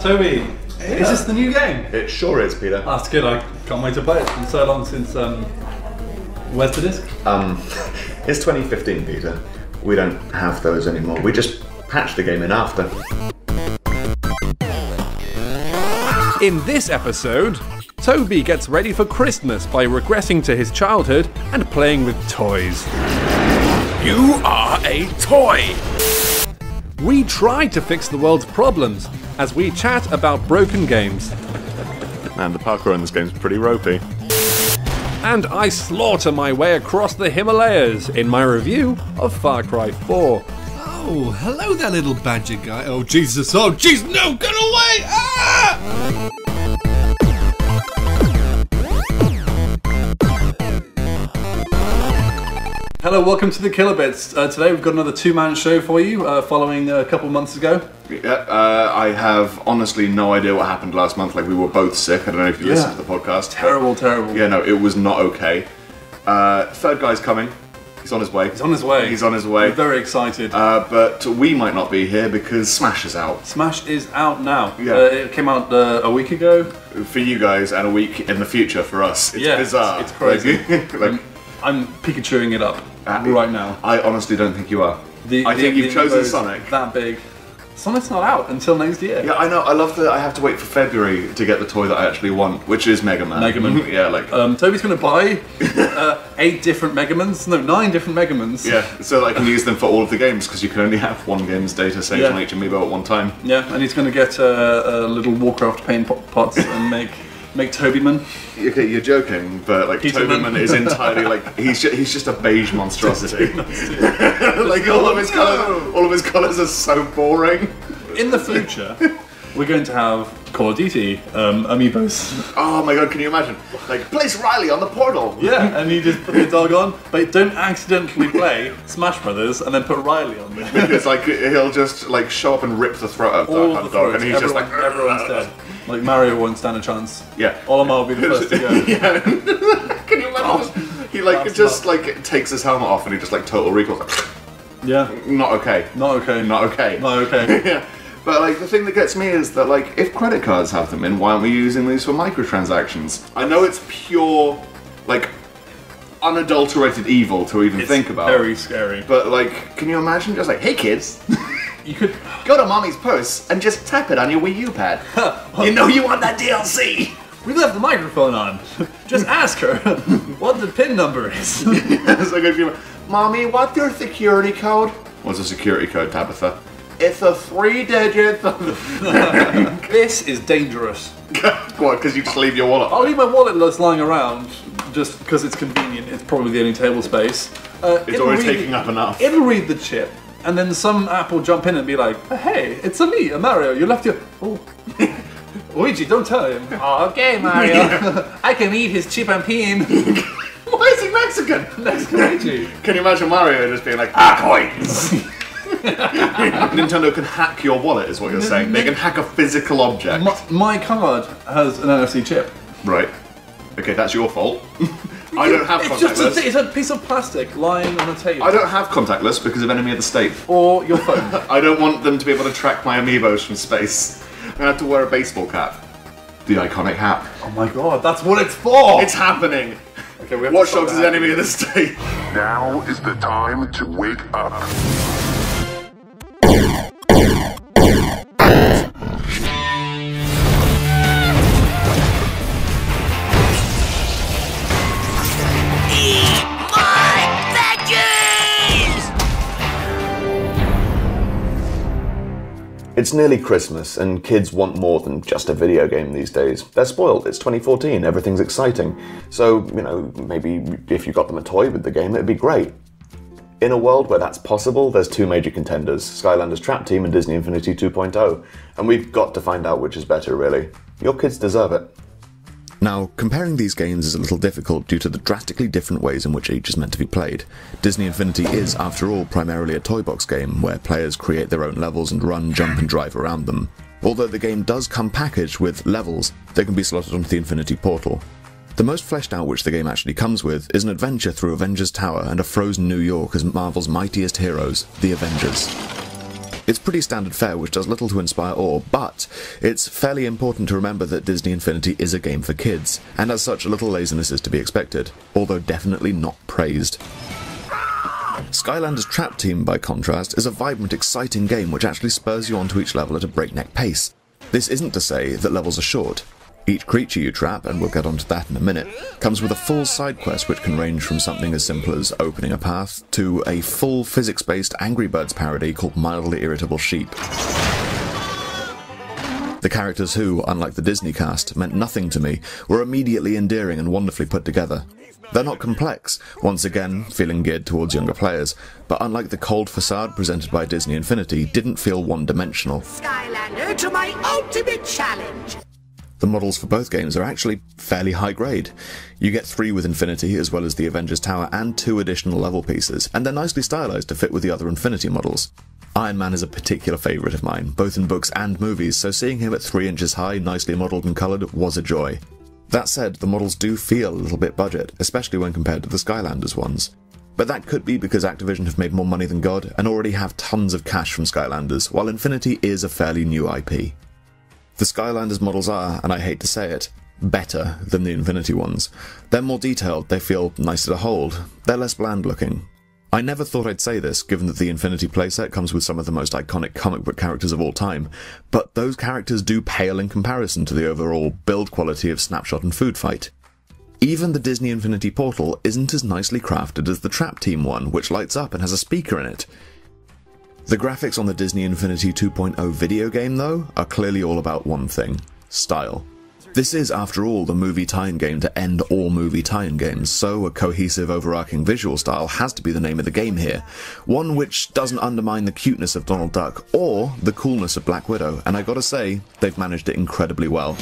Toby, is this the new game? It sure is, Peter. That's good, I can't wait to play it. It's been so long since, where's the disc? It's 2015, Peter. We don't have those anymore. We just patched the game in after. In this episode, Toby gets ready for Christmas by regressing to his childhood and playing with toys. You are a toy! We try to fix the world's problems as we chat about broken games. Man, the parkour in this game's pretty ropey. And I slaughter my way across the Himalayas in my review of Far Cry 4. Oh, hello there, little badger guy. Oh, Jesus. Oh, jeez, no, get away! Ah! Hello, welcome to the Killer Bits. Today we've got another two-man show for you, following a couple of months ago. Yeah, I have honestly no idea what happened last month. Like, we were both sick. I don't know if you listened to the podcast. Terrible. Yeah, no, it was not okay. Third guy's coming. He's on his way. He's on his way. We're very excited. But we might not be here because Smash is out. Smash is out now. Yeah. It came out a week ago. For you guys, and a week in the future for us. It's bizarre. It's crazy. Like, I'm Pikachuing it up right now. I honestly don't think you are. I think you've chosen Sonic. That big. Sonic's not out until next year. Yeah, I know. I love that I have to wait for February to get the toy that I actually want, which is Mega Man. Yeah, like... Toby's going to buy 8 different Megamans. No, 9 different Megamans. Yeah, so that I can use them for all of the games, because you can only have one game's data saved on each Amiibo at one time. Yeah, and he's going to get a little Warcraft paint pots and make Tobyman. Okay, you're joking, but like Tobyman is entirely like he's just a beige monstrosity. Like all of his colours are so boring. In the future, we're going to have Call of Duty Amiibos. Oh my god, can you imagine? Like, place Riley on the portal. Yeah, and you just put the dog on, but don't accidentally play Smash Brothers and then put Riley on there. Because like he'll just like show up and rip the throat out of the dog, and he's just like everyone's dead. Like Mario won't stand a chance. Yeah. Olimar will be the first to go. Yeah. Can you imagine? He like just like takes his helmet off and he just like total recoils. Yeah. Not okay. Yeah. But like the thing that gets me is that like if credit cards have them in, why aren't we using these for microtransactions? I know it's pure like unadulterated evil to even think about. Very scary. But like, can you imagine just like, hey kids, you could go to mommy's purse and just tap it on your Wii U pad. You know you want that DLC. We left the microphone on. Just ask her what the PIN number is. It's like if you, Mommy, what's your security code? What's the security code, Tabitha? It's a 3-digit. This is dangerous. What? Because you just leave your wallet? I'll leave my wallet just lying around, just because it's convenient. It's probably the only table space. It's always taking up enough. It'll read the chip, and then some app will jump in and be like, "Hey, it's me, Mario. You left your Luigi, don't tell him." Okay, Mario. Yeah. I can eat his chip and pin. Why is he Mexican? Luigi. Can you imagine Mario just being like, coins? Nintendo can hack your wallet, is what you're saying. They can hack a physical object. My card has an NFC chip. Right. Okay, that's your fault. I don't have contactless. It's a piece of plastic lying on a table. I don't have contactless because of Enemy of the State. Or your phone. I don't want them to be able to track my Amiibos from space. I'm going to have to wear a baseball cap. The iconic hat. Oh my god, that's what it's for! It's happening! Okay, Watch Dogs is Enemy of the State. Now is the time to wake up. It's nearly Christmas, and kids want more than just a video game these days. They're spoiled, it's 2014, everything's exciting. So, you know, maybe if you got them a toy with the game, it'd be great. In a world where that's possible, there's 2 major contenders, Skylanders Trap Team and Disney Infinity 2.0. And we've got to find out which is better, really. Your kids deserve it. Now, comparing these games is a little difficult due to the drastically different ways in which each is meant to be played. Disney Infinity is, after all, primarily a toy box game, where players create their own levels and run, jump and drive around them. Although the game does come packaged with levels, they can be slotted onto the Infinity portal. The most fleshed out which the game actually comes with is an adventure through Avengers Tower and a frozen New York as Marvel's mightiest heroes, the Avengers. It's pretty standard fare, which does little to inspire awe, but it's fairly important to remember that Disney Infinity is a game for kids, and as such a little laziness is to be expected, although definitely not praised. Skylanders Trap Team, by contrast, is a vibrant, exciting game which actually spurs you onto each level at a breakneck pace. This isn't to say that levels are short. Each creature you trap, and we'll get onto that in a minute, comes with a full side quest which can range from something as simple as opening a path to a full physics-based Angry Birds parody called Mildly Irritable Sheep. The characters who, unlike the Disney cast, meant nothing to me, were immediately endearing and wonderfully put together. They're not complex, once again feeling geared towards younger players, but unlike the cold facade presented by Disney Infinity, didn't feel one-dimensional. Skylander to my ultimate challenge! The models for both games are actually fairly high grade. You get 3 with Infinity, as well as the Avengers Tower and 2 additional level pieces, and they're nicely stylized to fit with the other Infinity models. Iron Man is a particular favourite of mine, both in books and movies, so seeing him at 3 inches high, nicely modelled and coloured, was a joy. That said, the models do feel a little bit budget, especially when compared to the Skylanders ones. But that could be because Activision have made more money than God, and already have tons of cash from Skylanders, while Infinity is a fairly new IP. The Skylanders models are, and I hate to say it, better than the Infinity ones. They're more detailed, they feel nicer to hold, they're less bland looking. I never thought I'd say this, given that the Infinity playset comes with some of the most iconic comic book characters of all time, but those characters do pale in comparison to the overall build quality of Snapshot and Food Fight. Even the Disney Infinity Portal isn't as nicely crafted as the Trap Team one, which lights up and has a speaker in it. The graphics on the Disney Infinity 2.0 video game, though, are clearly all about one thing: style. This is, after all, the movie tie-in game to end all movie tie-in games, so a cohesive, overarching visual style has to be the name of the game here. One which doesn't undermine the cuteness of Donald Duck, or the coolness of Black Widow, and I gotta say, they've managed it incredibly well.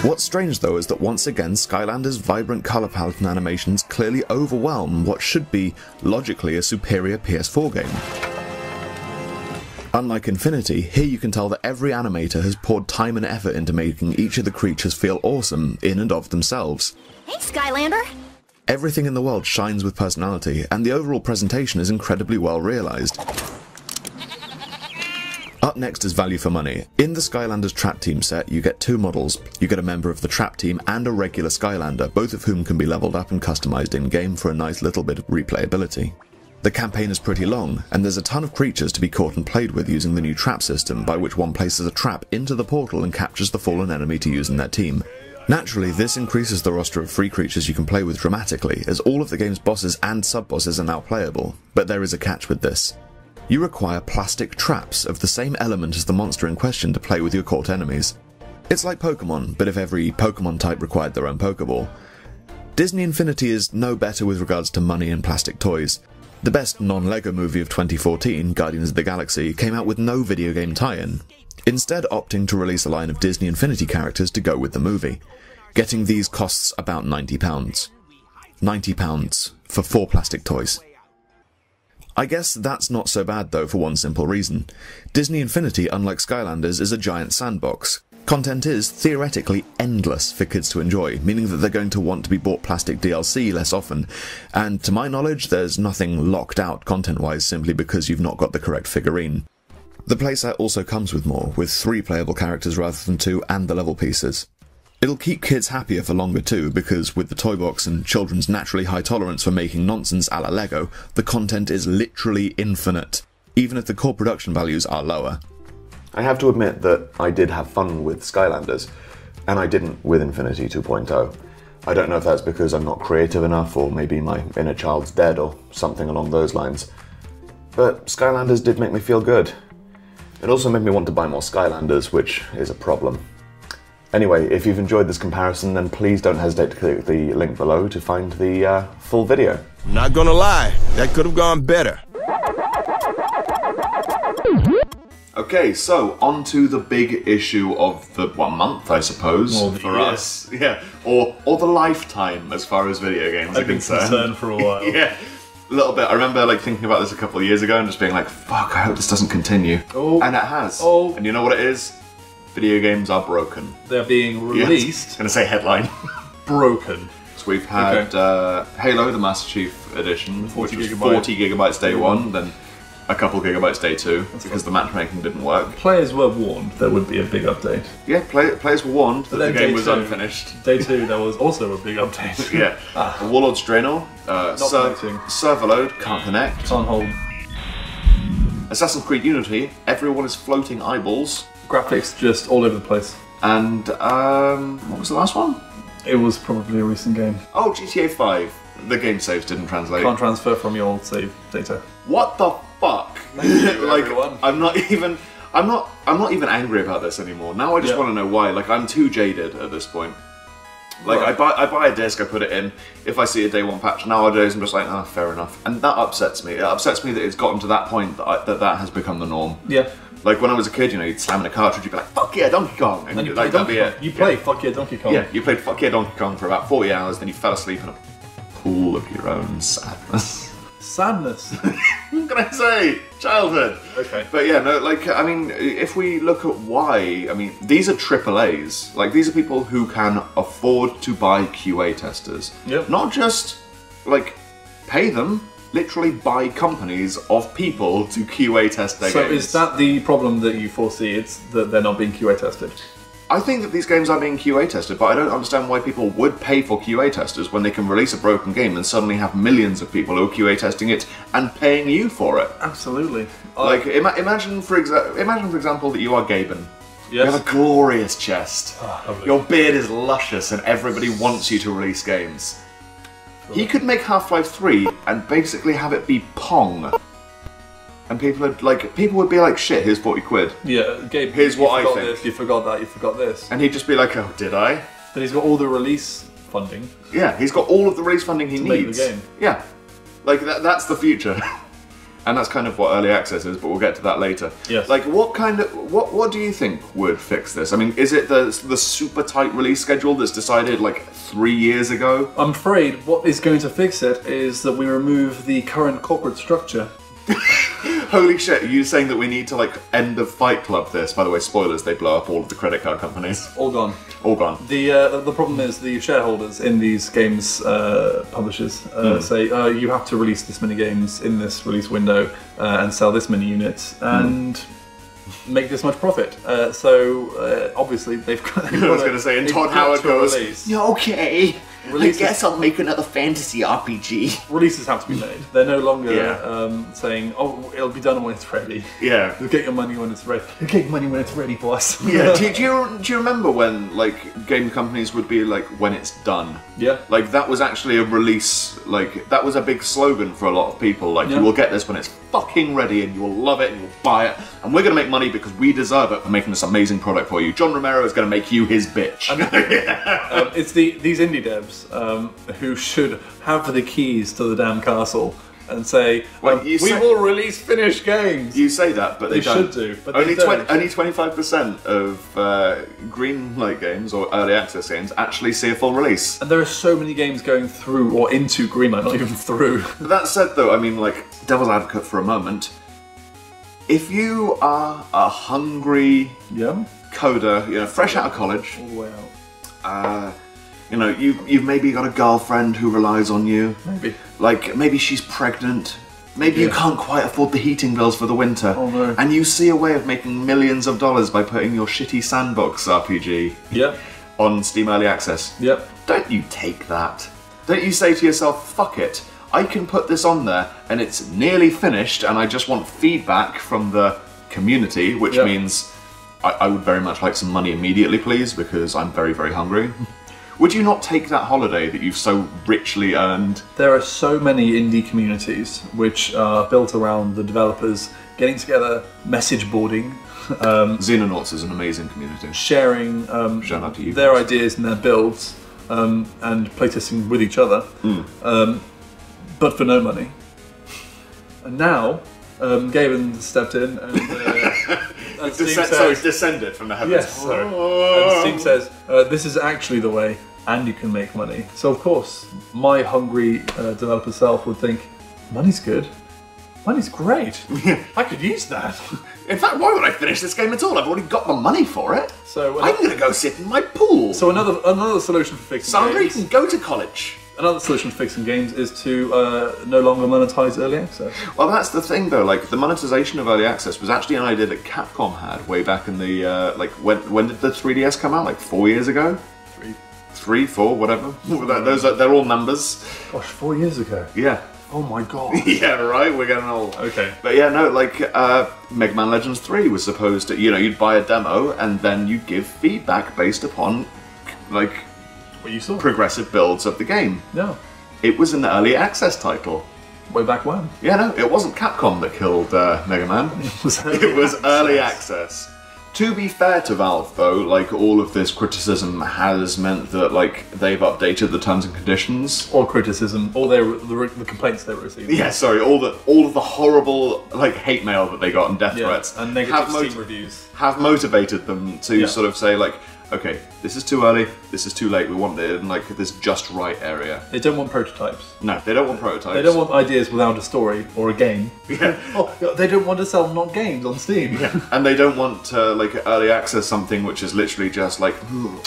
What's strange, though, is that once again, Skylanders' vibrant colour palette and animations clearly overwhelm what should be, logically, a superior PS4 game. Unlike Infinity, here you can tell that every animator has poured time and effort into making each of the creatures feel awesome in and of themselves. Hey, Skylander! Everything in the world shines with personality, and the overall presentation is incredibly well realised. Up next is value for money. In the Skylanders Trap Team set, you get 2 models. You get a member of the Trap Team and a regular Skylander, both of whom can be levelled up and customised in-game for a nice little bit of replayability. The campaign is pretty long, and there's a ton of creatures to be caught and played with using the new trap system, by which one places a trap into the portal and captures the fallen enemy to use in their team. Naturally, this increases the roster of free creatures you can play with dramatically, as all of the game's bosses and sub-bosses are now playable, but there is a catch with this. You require plastic traps of the same element as the monster in question to play with your caught enemies. It's like Pokemon, but if every Pokemon type required their own Pokeball. Disney Infinity is no better with regards to money and plastic toys. The best non-LEGO movie of 2014, Guardians of the Galaxy, came out with no video game tie-in, instead opting to release a line of Disney Infinity characters to go with the movie. Getting these costs about £90. £90 for 4 plastic toys. I guess that's not so bad though, for one simple reason. Disney Infinity, unlike Skylanders, is a giant sandbox. Content is, theoretically, endless for kids to enjoy, meaning that they're going to want to be bought plastic DLC less often, and to my knowledge there's nothing locked out content-wise simply because you've not got the correct figurine. The playset also comes with more, with 3 playable characters rather than 2 and the level pieces. It'll keep kids happier for longer too, because with the toy box and children's naturally high tolerance for making nonsense a la LEGO, the content is literally infinite, even if the core production values are lower. I have to admit that I did have fun with Skylanders, and I didn't with Infinity 2.0. I don't know if that's because I'm not creative enough, or maybe my inner child's dead, or something along those lines. But Skylanders did make me feel good. It also made me want to buy more Skylanders, which is a problem. Anyway, if you've enjoyed this comparison, then please don't hesitate to click the link below to find the full video. Not gonna lie, that could have gone better. Okay, so on to the big issue of the month, I suppose, Or the for year. us. Yeah, or the lifetime as far as video games are I've been concerned. concerned for a while. Yeah, a little bit. I remember like thinking about this a couple of years ago and just being like, fuck, I hope this doesn't continue. Oh. And it has. Oh. And you know what it is? Video games are broken. They're being released, Yes. Gonna say headline. broken. So we've had Halo, the Master Chief Edition, 40 which was gigabyte. 40 gigabytes day one, then a couple gigabytes day 2 because the matchmaking didn't work. Players were warned there would be a big update. Yeah, players were warned that the game was unfinished. Day 2, there was also a big update. Yeah. Warlords Draenor, server load, can't connect. Can't hold. Assassin's Creed Unity, everyone is floating eyeballs. Graphics just all over the place. And, what was the last one? It was probably a recent game. Oh, GTA 5. The game saves didn't translate. Can't transfer from your old save data. What the fuck? Like, everyone. I'm not even angry about this anymore. Now I just want to know why. Like, I'm too jaded at this point. Like, right. I buy a disc, I put it in. If I see a day 1 patch nowadays, I'm just like, ah, fair enough. And that upsets me. It upsets me that it's gotten to that point that has become the norm. Yeah. Like when I was a kid, you know, you'd slam in a cartridge, you'd be like, fuck yeah, Donkey Kong! And you play Donkey Kong. You play Fuck Yeah Donkey Kong. Yeah, you played Fuck Yeah Donkey Kong for about 40 hours, then you fell asleep in a pool of your own sadness. Sadness? What can I say? Childhood! Okay. But yeah, no, like, I mean, if we look at why, I mean, these are AAAs. Like, these are people who can afford to buy QA testers. Yep. Not just, like, pay them. Literally buy companies of people to QA test their games. So is that the problem that you foresee? It's that they're not being QA tested? I think that these games are being QA tested, but I don't understand why people would pay for QA testers when they can release a broken game and suddenly have millions of people who are QA testing it and paying you for it. Absolutely. Like, imagine for example that you are Gaben. Yes. You have a glorious chest. Oh, your beard is luscious and everybody wants you to release games. He could make Half-Life 3 and basically have it be Pong. And people would be like, shit, here's 40 quid. Yeah, Gabe, here's what I think. This, you forgot that, you forgot this. And he'd just be like, oh, did I? Then he's got all the release funding. Yeah, he's got all of the release funding he needs. Make the game. Yeah. Like, that's the future. And that's kind of what early access is, but we'll get to that later. Yes. Like, what do you think would fix this? I mean, is it the super tight release schedule that's decided like 3 years ago? I'm afraid what is going to fix it is that we remove the current corporate structure. Holy shit, are you saying that we need to, like, end of Fight Club this? By the way, spoilers, they blow up all of the credit card companies. All gone. All gone. The problem is the shareholders in these games publishers say, you have to release this many games in this release window and sell this many units and make this much profit. So obviously they've got... I was going to say, and Todd Howard goes, yeah, okay. Releases, I guess I'll make another fantasy RPG. Releases have to be made. They're no longer saying, "Oh, it'll be done when it's ready." Yeah, you'll get your money when it's ready. You'll get your money when it's ready, boss. Yeah. do you remember when like game companies would be like, "When it's done"? Yeah. Like that was actually a release. Like that was a big slogan for a lot of people. Like you will get this when it's fucking ready, and you will love it, and you'll buy it, and we're gonna make money because we deserve it for making this amazing product for you. John Romero is gonna make you his bitch. It's these indie devs. Who should have the keys to the damn castle and say, we will release finished games. You say that, but they don't. Should do. But only 25% of green light games or early access games actually see a full release. And there are so many games going through or into greenlight, not even through. That said, though, I mean, like, devil's advocate for a moment. If you are a hungry coder, you know, fresh out of college, all the way out. You know, you've maybe got a girlfriend who relies on you. Maybe. Like, maybe she's pregnant. Maybe you can't quite afford the heating bills for the winter. Oh no. And you see a way of making millions of dollars by putting your shitty sandbox RPG on Steam Early Access. Yep. Don't you take that. Don't you say to yourself, fuck it, I can put this on there and it's nearly finished and I just want feedback from the community, which means I would very much like some money immediately, please, because I'm very, very hungry. Would you not take that holiday that you've so richly earned? There are so many indie communities which are built around the developers getting together, message boarding. Xenonauts is an amazing community. Sharing their ideas and their builds and playtesting with each other, but for no money. And now, Gaben stepped in and descended from the heavens. Yes, and Steam says, this is actually the way, and you can make money. So of course, my hungry developer self would think, money's good. Money's great. I could use that. In fact, why would I finish this game at all? I've already got the money for it. So I'm going to go sit in my pool. So another solution for fixing Sandra, you games. can go to college. Another solution to fixing games is to no longer monetize early access. Well, that's the thing though, like the monetization of early access was actually an idea that Capcom had way back in the, like when did the 3DS come out? Like 4 years ago? 3, 4, whatever. They're all numbers. Gosh, 4 years ago. Yeah. Oh my god. Yeah, right, we're getting old. Okay. But yeah, no, like Mega Man Legends 3 was supposed to, you'd buy a demo and then you'd give feedback based upon, like, what you saw. Progressive builds of the game. Yeah. It was an early access title. Way back when? Yeah, no, it wasn't Capcom that killed Mega Man. It was early access. To be fair to Valve, though, like all of this criticism has meant that like they've updated the terms and conditions. Or criticism, or the complaints they received. Yeah, sorry, all of the horrible like hate mail that they got and death threats and negative Steam reviews have motivated them to sort of say like, okay, this is too early, this is too late, we want it in like this just right area. They don't want prototypes. No, they don't want prototypes. They don't want ideas without a story or a game. Yeah. Oh, they don't want to sell not games on Steam. Yeah. And they don't want like early access something which is literally just like,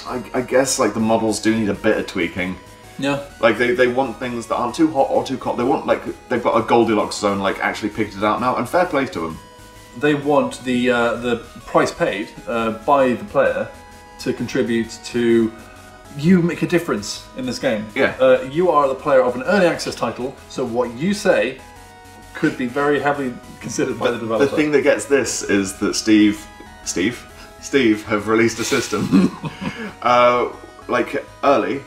I guess like the models do need a bit of tweaking. Yeah. Like they want things that aren't too hot or too cold. They want like, they've got a Goldilocks zone like actually picked it out now, and fair play to them. They want the price paid by the player to contribute to you make a difference in this game. Yeah. You are the player of an early access title, so what you say could be very heavily considered by the developer. The thing that gets this is that Steve have released a system like early,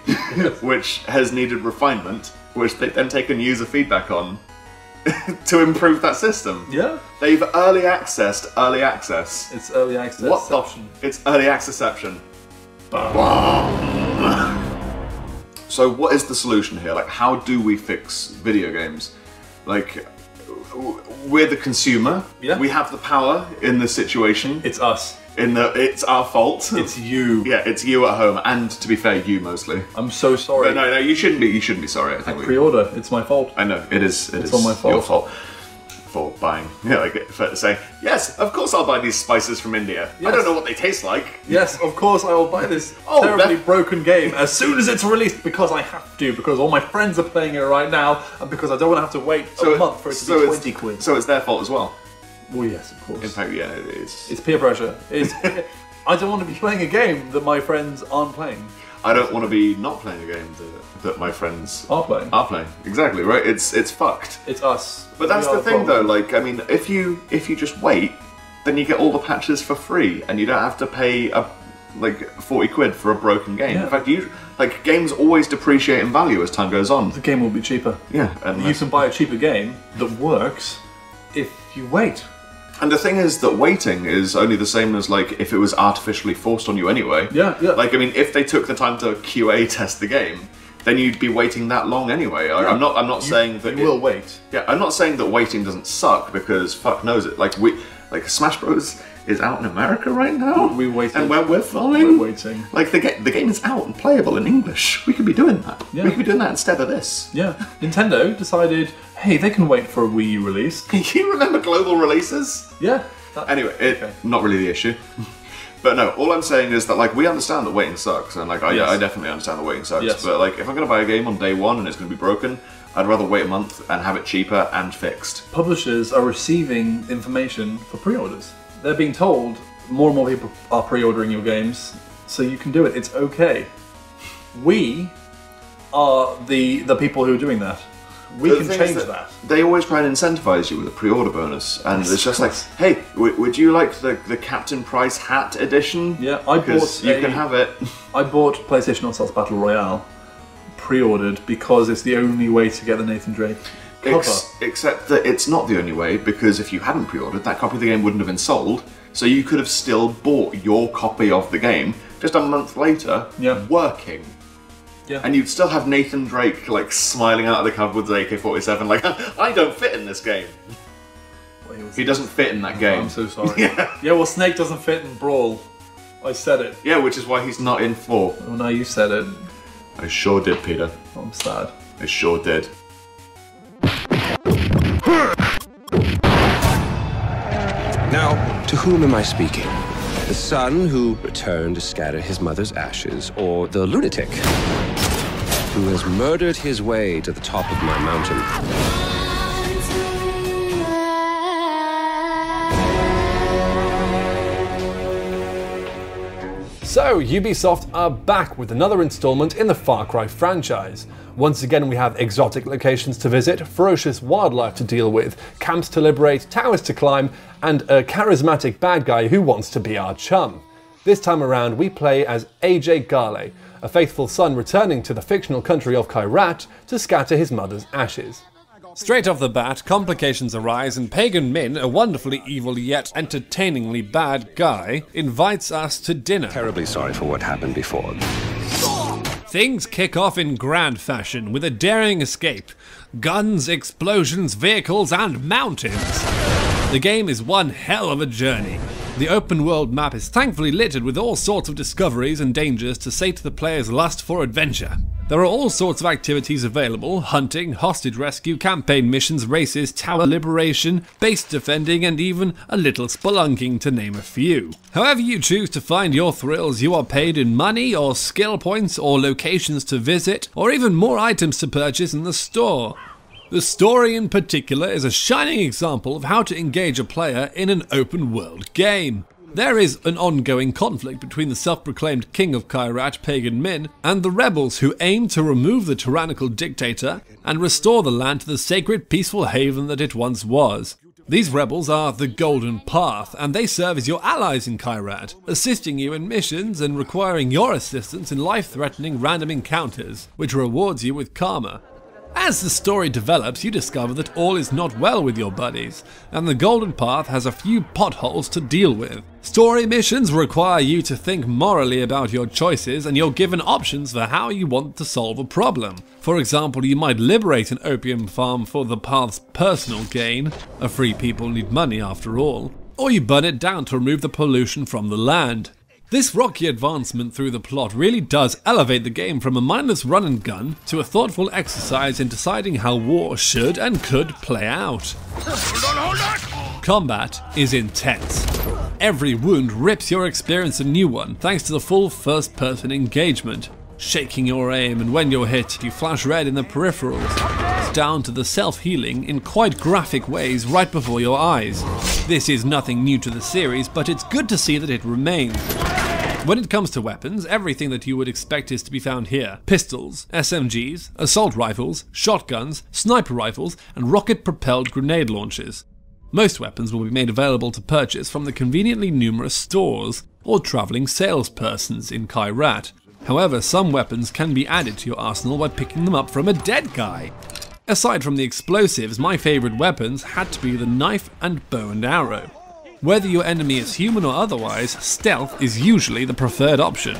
which has needed refinement, which they've then taken user feedback on to improve that system. Yeah. They've early accessed early access. It's early access. What the? It's early accessception. So what is the solution here? Like, how do we fix video games? Like, we're the consumer. Yeah. We have the power in this situation. It's us. It's our fault. It's you. Yeah, it's you at home, and to be fair, you mostly. I'm so sorry. But no, you shouldn't be. You shouldn't be sorry. I think pre-order. It's my fault. I know it is. It's all my fault. Your fault for buying. Yeah, like for saying yes. Of course, I'll buy these spices from India. Yes. I don't know what they taste like. Yes, of course I will buy this terribly broken game as soon as it's released because I have to. Because all my friends are playing it right now, and because I don't want to have to wait a month for it to be 20 quid. So it's their fault as well. Well, yes, of course. In fact, yeah, it is. It's peer pressure. I don't want to be playing a game that my friends aren't playing. I don't want to be not playing a game that my friends are playing. Exactly, right? It's fucked. It's us. But that's the thing, though. Like, I mean, if you just wait, then you get all the patches for free, and you don't have to pay like 40 quid for a broken game. Yeah. In fact, games always depreciate in value as time goes on. The game will be cheaper. Yeah, and you can buy a cheaper game that works if you wait. And the thing is that waiting is only the same as like if it was artificially forced on you anyway. Yeah. Like, I mean, if they took the time to QA test the game, then you'd be waiting that long anyway. Yeah. I'm not saying that you will wait. Yeah, I'm not saying that waiting doesn't suck, because fuck knows it. Like Smash Bros is out in America right now. We're waiting. And we're fine. We're waiting. Like the game is out and playable in English. We could be doing that. Yeah. We could be doing that instead of this. Yeah. Nintendo decided, hey, they can wait for a Wii U release. You remember global releases? Yeah. Anyway, not really the issue. But no, all I'm saying is that like we understand that waiting sucks, and like I definitely understand that waiting sucks. Yes. But like if I'm gonna buy a game on day one and it's gonna be broken, I'd rather wait a month and have it cheaper and fixed. Publishers are receiving information for pre-orders. They're being told more and more people are pre-ordering your games, so you can do it. It's okay. We are the people who are doing that. We can change that. They always try and incentivize you with a pre-order bonus, and it's just like, hey, would you like the Captain Price hat edition? Yeah, I bought. You can have it. I bought PlayStation All Stars Battle Royale, pre-ordered because it's the only way to get the Nathan Drake cover. Except that it's not the only way, because if you hadn't pre-ordered, that copy of the game wouldn't have been sold. So you could have still bought your copy of the game just a month later, working. Yeah. And you'd still have Nathan Drake like smiling out of the cupboard with his AK-47, like, I don't fit in this game. He doesn't fit in that game. I'm so sorry. Yeah, well, Snake doesn't fit in Brawl. I said it. Yeah, which is why he's not in 4. Oh, no, you said it. I sure did, Peter. I'm sad. I sure did. Now, to whom am I speaking? The son who returned to scatter his mother's ashes, or the lunatic who has murdered his way to the top of my mountain. So, Ubisoft are back with another installment in the Far Cry franchise. Once again we have exotic locations to visit, ferocious wildlife to deal with, camps to liberate, towers to climb, and a charismatic bad guy who wants to be our chum. This time around we play as AJ Gale, a faithful son returning to the fictional country of Kyrat to scatter his mother's ashes. Straight off the bat, complications arise and Pagan Min, a wonderfully evil yet entertainingly bad guy, invites us to dinner. Terribly sorry for what happened before. Things kick off in grand fashion with a daring escape. Guns, explosions, vehicles, and mountains. The game is one hell of a journey. The open world map is thankfully littered with all sorts of discoveries and dangers to sate the player's lust for adventure. There are all sorts of activities available: hunting, hostage rescue, campaign missions, races, tower liberation, base defending, and even a little spelunking, to name a few. However you choose to find your thrills, you are paid in money or skill points or locations to visit, or even more items to purchase in the store. The story in particular is a shining example of how to engage a player in an open world game. There is an ongoing conflict between the self-proclaimed king of Kyrat, Pagan Min, and the rebels who aim to remove the tyrannical dictator and restore the land to the sacred, peaceful haven that it once was. These rebels are the Golden Path, and they serve as your allies in Kyrat, assisting you in missions and requiring your assistance in life-threatening random encounters, which rewards you with karma. As the story develops, you discover that all is not well with your buddies, and the Golden Path has a few potholes to deal with. Story missions require you to think morally about your choices, and you're given options for how you want to solve a problem. For example, you might liberate an opium farm for the Path's personal gain — a free people need money after all — or you burn it down to remove the pollution from the land. This rocky advancement through the plot really does elevate the game from a mindless run and gun to a thoughtful exercise in deciding how war should and could play out. Combat is intense. Every wound rips your experience a new one thanks to the full first-person engagement. Shaking your aim, and when you're hit, you flash red in the peripherals. It's down to the self-healing in quite graphic ways right before your eyes. This is nothing new to the series, but it's good to see that it remains. When it comes to weapons, everything that you would expect is to be found here. Pistols, SMGs, assault rifles, shotguns, sniper rifles, and rocket-propelled grenade launchers. Most weapons will be made available to purchase from the conveniently numerous stores or travelling salespersons in Kyrat. However, some weapons can be added to your arsenal by picking them up from a dead guy. Aside from the explosives, my favourite weapons had to be the knife and bow and arrow. Whether your enemy is human or otherwise, stealth is usually the preferred option.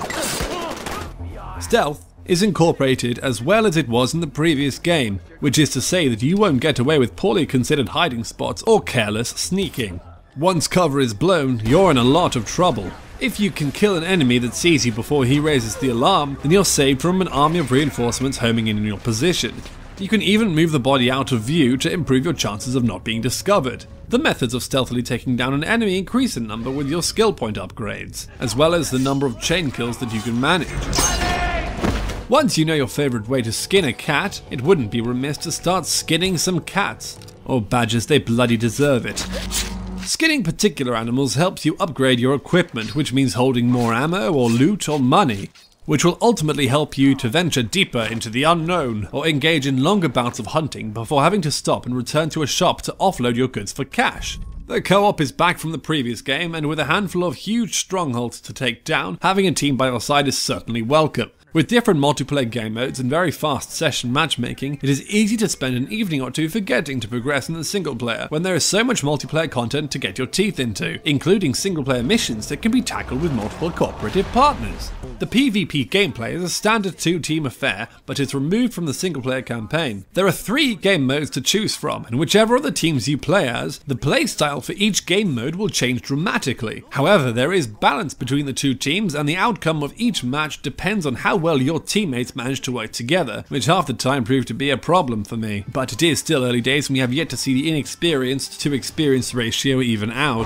Stealth is incorporated as well as it was in the previous game, which is to say that you won't get away with poorly considered hiding spots or careless sneaking. Once cover is blown, you're in a lot of trouble. If you can kill an enemy that sees you before he raises the alarm, then you're saved from an army of reinforcements homing in your position. You can even move the body out of view to improve your chances of not being discovered. The methods of stealthily taking down an enemy increase in number with your skill point upgrades, as well as the number of chain kills that you can manage. Once you know your favourite way to skin a cat, it wouldn't be remiss to start skinning some cats. Or badgers, they bloody deserve it. Skinning particular animals helps you upgrade your equipment, which means holding more ammo or loot or money, which will ultimately help you to venture deeper into the unknown or engage in longer bouts of hunting before having to stop and return to a shop to offload your goods for cash. The co-op is back from the previous game, and with a handful of huge strongholds to take down, having a team by your side is certainly welcome. With different multiplayer game modes and very fast session matchmaking, it is easy to spend an evening or two forgetting to progress in the single player when there is so much multiplayer content to get your teeth into, including single player missions that can be tackled with multiple cooperative partners. The PvP gameplay is a standard 2-team affair, but is removed from the single player campaign. There are 3 game modes to choose from, and whichever of the teams you play as, the playstyle for each game mode will change dramatically. However, there is balance between the 2 teams, and the outcome of each match depends on how well your teammates manage to work together, which half the time proved to be a problem for me. But it is still early days and we have yet to see the inexperienced to experienced ratio even out.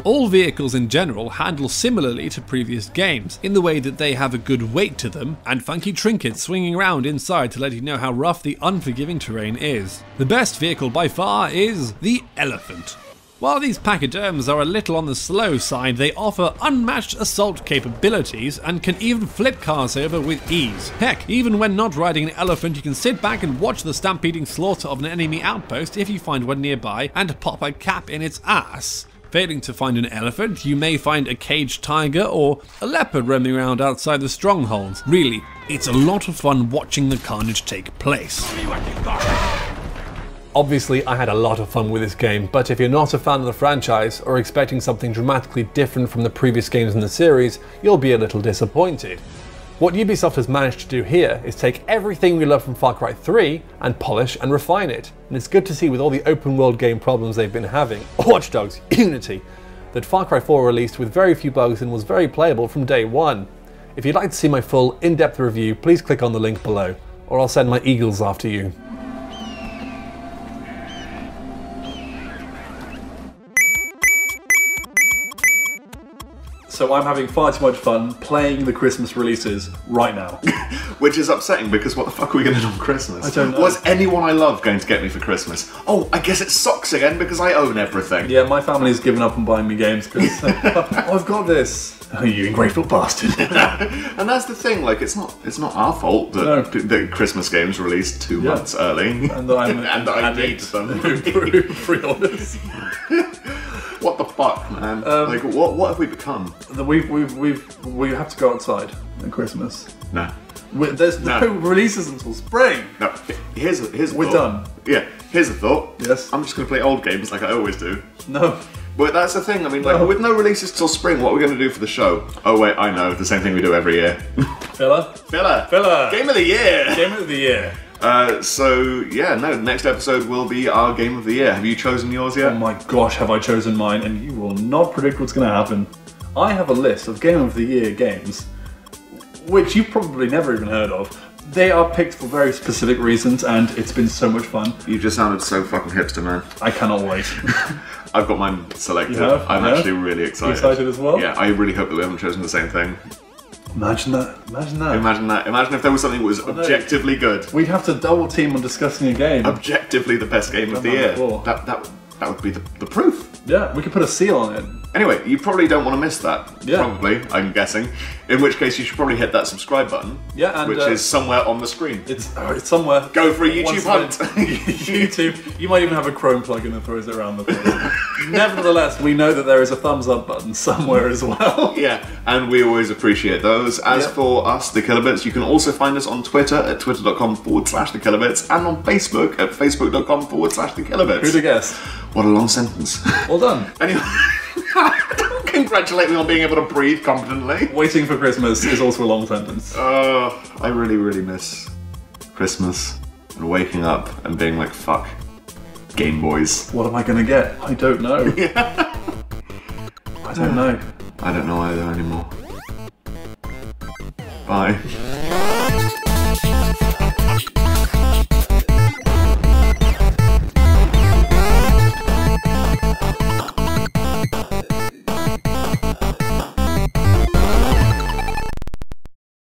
All vehicles in general handle similarly to previous games, in the way that they have a good weight to them, and funky trinkets swinging around inside to let you know how rough the unforgiving terrain is. The best vehicle by far is the elephant. While these pachyderms are a little on the slow side, they offer unmatched assault capabilities and can even flip cars over with ease. Heck, even when not riding an elephant, you can sit back and watch the stampeding slaughter of an enemy outpost if you find one nearby and pop a cap in its ass. Failing to find an elephant, you may find a caged tiger or a leopard roaming around outside the strongholds. Really, it's a lot of fun watching the carnage take place. Obviously, I had a lot of fun with this game, but if you're not a fan of the franchise or expecting something dramatically different from the previous games in the series, you'll be a little disappointed. What Ubisoft has managed to do here is take everything we love from Far Cry 3 and polish and refine it. And it's good to see with all the open world game problems they've been having, Watch Dogs, Unity, that Far Cry 4 released with very few bugs and was very playable from day one. If you'd like to see my full in-depth review, please click on the link below, or I'll send my eagles after you. So I'm having far too much fun playing the Christmas releases right now. Which is upsetting because what the fuck are we going to do on Christmas? I don't know. What's anyone I love going to get me for Christmas? Oh, I guess it's socks again because I own everything. Yeah, my family's given up on buying me games because oh, I've got this. Oh, you ungrateful bastard. And that's the thing, like it's not our fault that the Christmas games released 2 months early. And that I'm and I need them. Pre-orders. What the fuck, man? Like, what have we become? We have to go outside at Christmas. No. There's no releases until spring. No. Here's a We're thought. done. Yeah. Here's a thought. Yes. I'm just gonna play old games like I always do. No. But that's the thing. I mean, like, with no releases till spring, what are we gonna do for the show? Oh wait, I know. The same thing we do every year. Filler. Game of the year. Game of the year. So yeah, no. Next episode will be our game of the year. Have you chosen yours yet? Oh my gosh, have I chosen mine? And you will not predict what's going to happen. I have a list of game of the year games, which you've probably never even heard of. They are picked for very specific reasons, and it's been so much fun. You just sounded so fucking hipster, man. I cannot wait. I've got mine selected. You have? I'm actually really excited. You excited as well? Yeah, I really hope that we haven't chosen the same thing. Imagine that. Imagine that. Imagine that. Imagine if there was something that was objectively good. We'd have to double team on discussing a game. Objectively the best game of the year. That would be the proof. Yeah, we could put a seal on it. Anyway, you probably don't want to miss that. Yeah. Probably, I'm guessing. In which case you should probably hit that subscribe button. Yeah, and which is somewhere on the screen. It's somewhere. Go for a YouTube hunt. YouTube. You might even have a Chrome plugin that throws it around the place. Nevertheless, we know that there is a thumbs up button somewhere as well. Yeah, and we always appreciate those. As for us, the Kilobits, you can also find us on Twitter at twitter.com/thekilobits and on Facebook at facebook.com/thekilobits. Who'd have guessed? What a long sentence. Well done. Anyway, don't congratulate me on being able to breathe competently. Waiting for Christmas is also a long sentence. I really, really miss Christmas and waking up and being like, fuck, Game Boys. What am I going to get? I don't know. I don't know. I don't know either anymore. Bye.